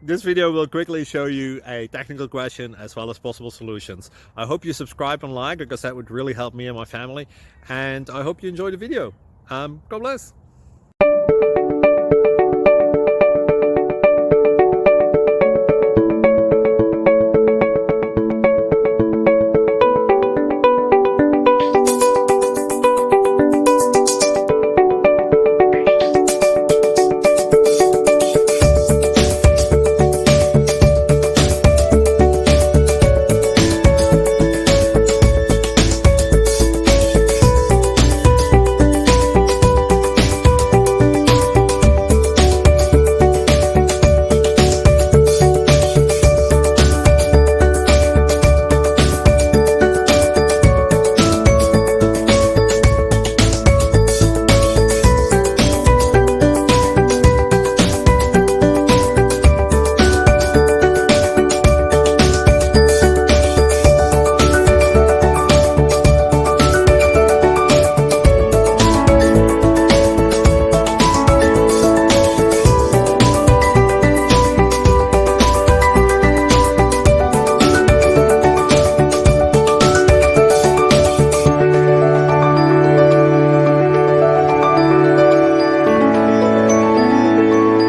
This video will quickly show you a technical question as well as possible solutions. I hope you subscribe and like, because that would really help me and my family. And I hope you enjoy the video. God bless.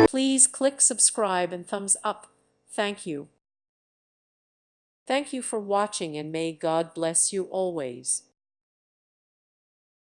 Please click subscribe and thumbs up. Thank you. Thank you for watching, and may God bless you always.